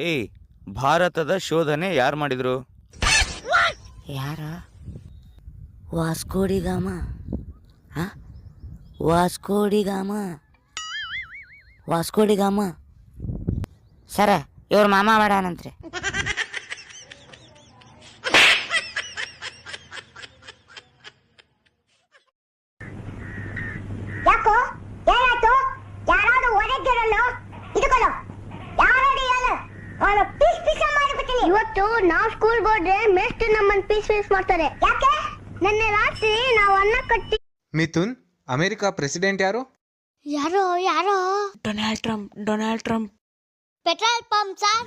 ಏಯ್, ಭಾರತದ ಶೋಧನೆ ಯಾರು ಮಾಡಿದ್ರು? ಯಾರ? ವಾಸ್ಕೋಡಿಗಾಮ. ಹಾಂ, ವಾಸ್ಕೋಡಿಗಾಮ ಸರ, ಇವ್ರ ಮಾಮ ಮಾಡಾನಂತ್ರಿ. ಯಾಕೋ ಏನಾಯ್ತು? ಯಾರಾದ್ರೂ ಹೊರಗಿರಲ್ಲ ಇದಕ್ಕಲ್ಲ ಯಾರಾದ್ರೂ ಹೇಳು, ಅವನು ಪೀಸ್ ಪೀಸ್ ಮಾಡಿಬಿಡ್ತೀನಿ. ಇವತ್ತು ನಾವು ಸ್ಕೂಲ್ ಹೋದ್ರೆ ಮೇಷ್ಟ್ರು ನಮ್ಮನ್ನ ಪೀಸ್ ಪೀಸ್ ಮಾಡ್ತಾರೆ. ಯಾಕೆ? ನಿನ್ನೆ ರಾತ್ರಿ ನಾವು ಅನ್ನ ಕಟ್ಟಿ. ಮಿಥುನ್, ಅಮೆರಿಕ ಪ್ರೆಸಿಡೆಂಟ್ ಯಾರು? ಯಾರೋ Donald Trump. Petrol pump sir.